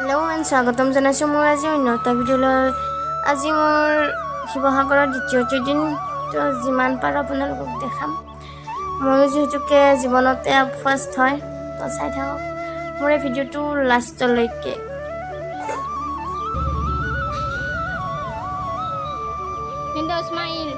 Hello' and স্বাগতম জনাইছোঁ মোৰ আজি অন্য এটা ভিডিঅ'লৈ। আজি মোৰ শিৱসাগৰৰ দ্বিতীয়টো দিন, তো যিমান পাৰোঁ আপোনালোকক দেখাম। ময়ো যিহেতুকে জীৱনতে ফাৰ্ষ্ট হয়, তো চাই থাকক মোৰ এই ভিডিঅ'টো লাষ্টলৈকে। ইছমাইল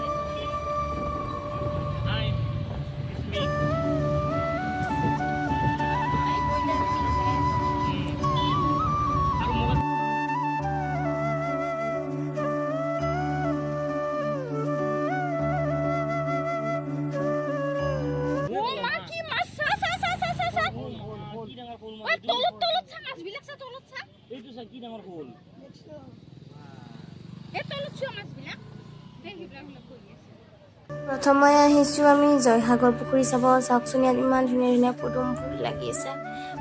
প্ৰথমে আহিছোঁ আমি জয়সাগৰ পুখুৰী চাব। চাওকচোন, ইয়াত ইমান ধুনীয়া ধুনীয়া পদুম ফুল লাগি আছে।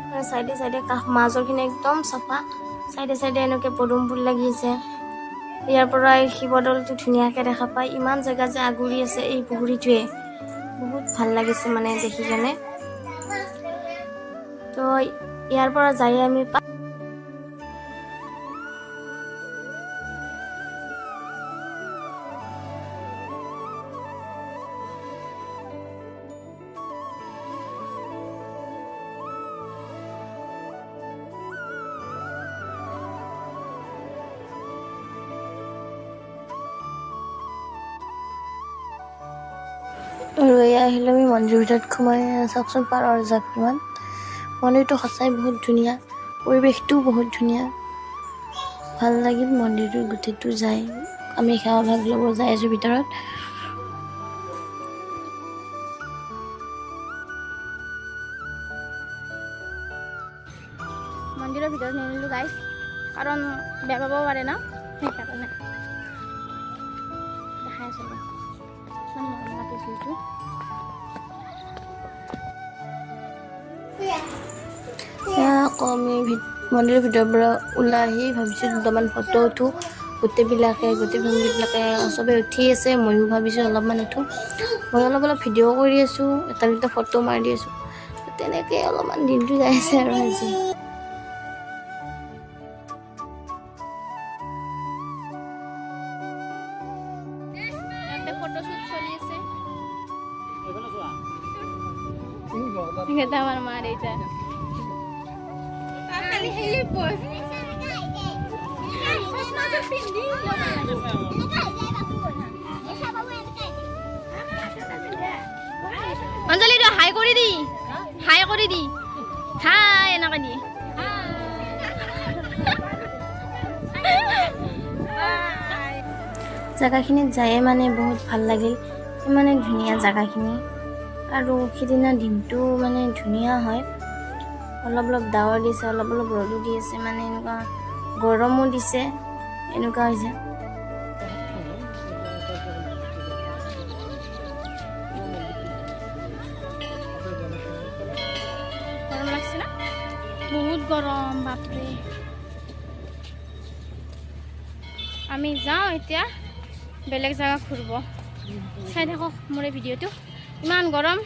মানে চাইডে চাইডে মাজৰখিনি একদম চাফা, চাইডে চাইডে এনেকৈ পদুম ফুল লাগি আছে। ইয়াৰ পৰা শিৱদৌলটো ধুনীয়াকৈ দেখা পায়। ইমান জেগা যে আগুৰি আছে এই পুখুৰীটোৱে, বহুত ভাল লাগিছে মানে দেখি কেনে। তো ইয়াৰ পৰা যাই আমি আৰু এয়া আহিলে আমি মন্দিৰৰ ভিতৰত সোমাই। চাওকচোন পাৰৰ জাক কিমান। মন্দিৰটো সঁচাই বহুত ধুনীয়া, পৰিৱেশটোও বহুত ধুনীয়া, ভাল লাগিল মন্দিৰটো গোটেইটো যাই। আমি সেৱা ভাগ ল'ব যাই আছোঁ ভিতৰত। মন্দিৰৰ ভিতৰত নিনিলোঁ গাইজ, কাৰণ বেয়া পাব পাৰে ন, সেইকাৰণে দেখাই আছোঁ। আকৌ আমি মন্দিৰৰ ভিতৰৰ পৰা ওলাই আহি ভাবিছোঁ দুটামান ফটো উঠোঁ। গোটেইবিলাকে চবেই উঠি আছে, ময়ো ভাবিছোঁ অলপমান উঠোঁ। মই অলপ ভিডিঅ' কৰি আছোঁ, এটা দুটা ফটো মাৰি দি আছোঁ। তেনেকৈ অলপমান দিনটো যাই আছে আৰু আজি। আমার মার এইটা অঞ্জলি হাই করে দি, হাই করে দি, হাই এনেকা দি। জেগাখিনিত যায়ে মানে বহুত ভাল লাগিল, ইমানে ধুনীয়া জেগাখিনি। আৰু সিদিনা দিনটো মানে ধুনীয়া হয়, অলপ অলপ ডাৱৰ দিছে, অলপ অলপ ৰ'দো দি আছে, মানে এনেকুৱা গৰমো দিছে, এনেকুৱা হৈছে। গৰম লাগছে না, বহুত গৰম বাপৰে। আমি যাওঁ এতিয়া বেলেগ জেগা ঘূৰিব। চাই থাকক মোৰ এই ভিডিঅ'টো। ইমান গৰম,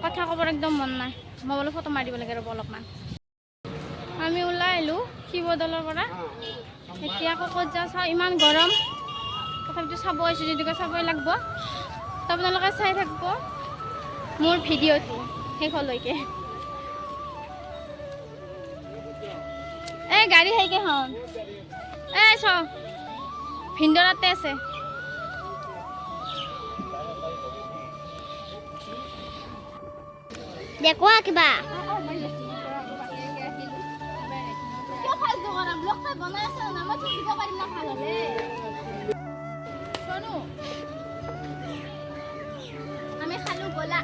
কথা ক'বৰ একদম মন নাই। মই বোলো ফটো মাৰি দিব লাগে ৰ'ব অলপমান। আমি ওলাই আহিলোঁ শিৱদৌলৰ পৰা, এতিয়া আকৌ ক'ত যাওঁ চাওঁ। ইমান গৰম, তথাপিতো চাব আহিছোঁ যদিও চাবই লাগিব। তো আপোনালোকে চাই থাকিব মোৰ ভিডিঅ'টো শেষলৈকে। এই গাড়ী হেৰিকে হন, এই চ ভিন্দৰাতে আছে। দেখুৱা কিবা আমি খালো গলা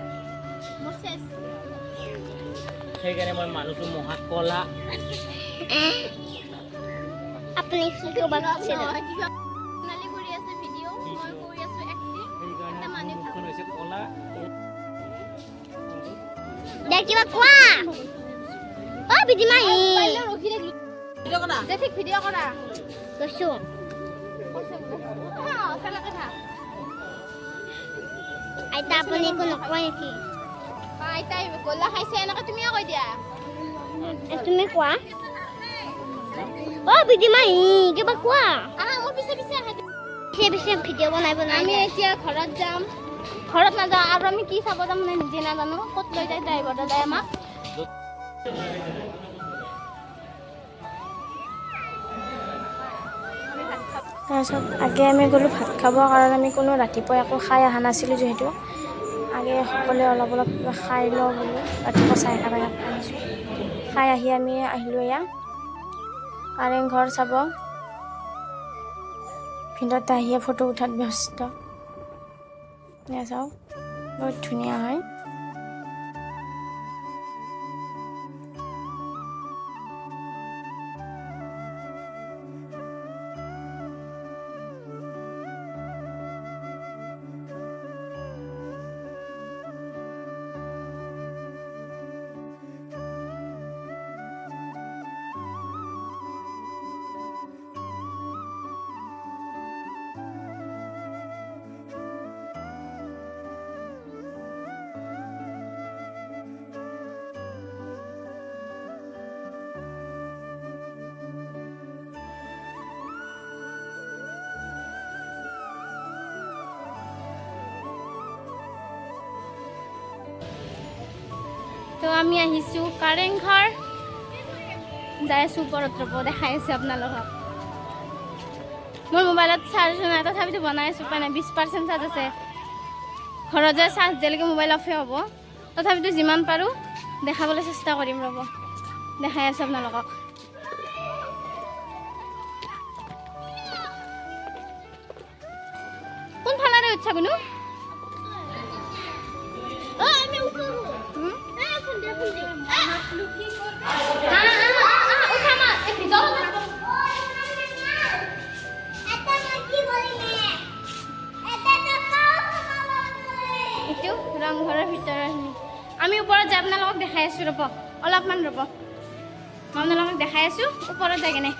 মোৰ শেষ, সেইকাৰণে মই মানুহটো মহাত কলা। আপুনি কি ক'ব খুজিছে? নালি কৰি আছে ভিডিঅ', মই কৰি আছো এক্টিং, এটা মানুহ মুখখন হৈছে কলা। দে কিবা কোৱা। অ বিদিমাহি ৰখি থাকি ভিডিঅ' কৰা, যে ঠিক ভিডিঅ' কৰা কৈছো। আইতা আপুনি একো নকয় নেকি? আইতাই গলা খাইছে এনেকৈ তুমিও কৈ দিয়া। তুমি কোৱা। বিধি মাহী কিবা কোৱা মোৰ পিছে পিছে আহে পিছে ভিডিঅ' বনাই আমি এতিয়া ঘৰত যাম ঘৰত নাযাওঁ আৰু আমি কি চাব যাম মানে নিজে নাজানো ক'ত লৈ যায় ড্ৰাইভাৰ দাদাই আমাক তাৰপিছত আগে আমি গ'লোঁ ভাত খাবৰ কাৰণে আমি কোনো ৰাতিপুৱা একো খাই অহা নাছিলোঁ যিহেতু আগে সকলোৱে অলপ অলপ কিবা খাই লওঁ বোলো ৰাতিপুৱা চাহ একাপ খাইছোঁ খাই আহি আমি আহিলোঁ এয়া কাৰেংঘৰ চাব ভিতৰত আহিয়ে ফটো উঠাত ব্যস্ত এয়া চাওক বহুত ধুনীয়া হয় তো আমি আহিছোঁ কাৰেংঘৰ যাই আছোঁ ওপৰত ৰ'ব দেখাই আছোঁ আপোনালোকক মোৰ মোবাইলত চাৰ্জ নাই তথাপিতো বনাই আছোঁ উপায় নাই 20% চাৰ্জ আছে ঘৰত যায় চাৰ্জ দিলেকে মোবাইল অফে হ'ব তথাপিতো যিমান পাৰোঁ দেখাবলৈ চেষ্টা কৰিম ৰ'ব দেখাই আছোঁ আপোনালোকক কোনফালে উঠছা কোনো ৰংঘৰৰ ভিতৰত আমি ওপৰত যাই আপোনালোকক দেখাই আছোঁ ৰ'ব অলপমান ৰ'ব মই আপোনালোকক দেখাই আছোঁ ওপৰত যাই কেনে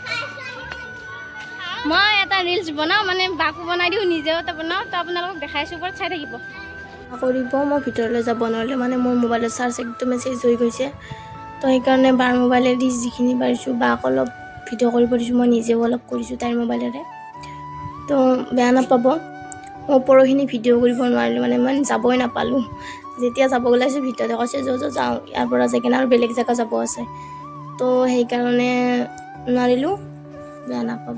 মই এটা ৰিলছ বনাওঁ মানে বাকো বনাই দিওঁ নিজেও এটা বনাওঁ তো আপোনালোকক দেখাই আছোঁ ওপৰত চাই থাকিব কৰিব মই ভিতৰলৈ যাব নোৱাৰিলে মানে মোৰ মোবাইলৰ চাৰ্জ একদমেই চেজ হৈ গৈছে তো সেইকাৰণে বাৰ মোবাইলেদি যিখিনি পাৰিছোঁ বাক অলপ ভিডিঅ' কৰিব দিছোঁ মই নিজেও অলপ কৰিছোঁ তাইৰ মোবাইলেৰে তো বেয়া নাপাব মই ওপৰখিনি ভিডিঅ' কৰিব নোৱাৰিলোঁ মানে মই যাবই নাপালোঁ যেতিয়া যাব ওলাইছোঁ ভিতৰতে কৈছে যাওঁ ইয়াৰ পৰা যাই কিনে আৰু বেলেগ জেগা যাব আছে তো সেইকাৰণে নোৱাৰিলোঁ বেয়া নাপাব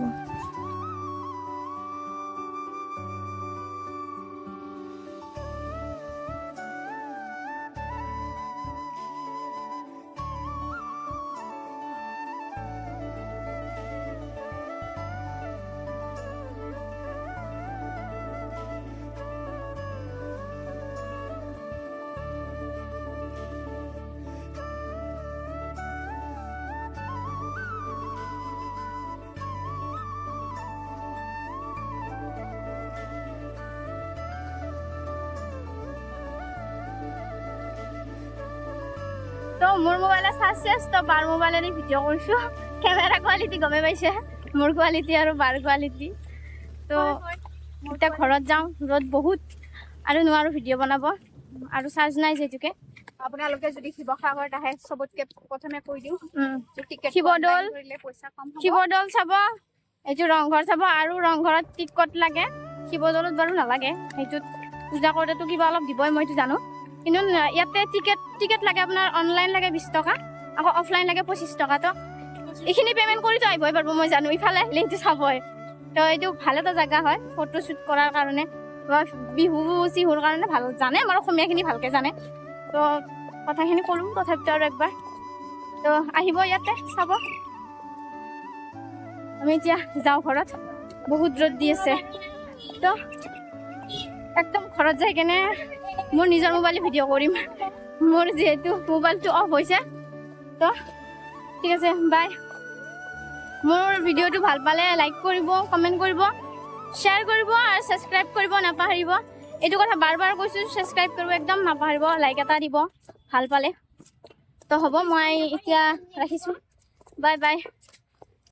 তো মোৰ মোবাইলৰ চাৰ্জ চেছ তো বাৰ মোবাইলেৰে ভিডিঅ' কৰিছোঁ কেমেৰা কোৱালিটি গমে পাইছে মোৰ কোৱালিটি আৰু বাৰ কোৱালিটি তো এতিয়া ঘৰত যাওঁ ৰ'দ বহুত আৰু নোৱাৰোঁ ভিডিঅ' বনাব আৰু চাৰ্জ নাই যিহেতুকে আপোনালোকে যদি শিৱসাগৰত আহে চবতকে প্ৰথমে কৈ দিওঁ শিৱদৌল চাব এইটো ৰংঘৰ চাব আৰু ৰংঘৰত টিকট লাগে শিৱদৌলত বাৰু নালাগে সেইটোত পূজা কৰোঁতেতো কিবা অলপ দিবই মইতো জানো কিন্তু ইয়াতে টিকেট লাগে আপোনাৰ অনলাইন লাগে 20 টকা আকৌ অফলাইন লাগে 25 টকা তো এইখিনি পে'মেণ্ট কৰিতো আহিবই পাৰিব মই জানো ইফালে আহিলে সেইটো চাবই তো এইটো ভাল এটা জেগা হয় ফটো শ্বুট কৰাৰ কাৰণে বা বিহু চিহুৰ কাৰণে ভাল জানে আমাৰ অসমীয়াখিনি ভালকৈ জানে তো কথাখিনি ক'লোঁ তথাপিতো আৰু একবাৰ তো আহিব ইয়াতে চাব আমি এতিয়া যাওঁ ঘৰত বহুত ৰ'দ দি আছে তো একদম ঘৰত যাই কেনে মোৰ নিজৰ মোবাইলে ভিডিঅ' কৰিম মোৰ যিহেতু মোবাইলটো অফ হৈছে তো ঠিক আছে বাই মোৰ ভিডিঅ'টো ভাল পালে লাইক কৰিব কমেণ্ট কৰিব শ্বেয়াৰ কৰিব আৰু ছাবস্ক্ৰাইব কৰিব নাপাহৰিব এইটো কথা বাৰ বাৰ কৈছোঁ ছাবস্ক্ৰাইব কৰিব একদম নাপাহৰিব লাইক এটা দিব ভাল পালে তো হ'ব মই এতিয়া ৰাখিছোঁ বাই বাই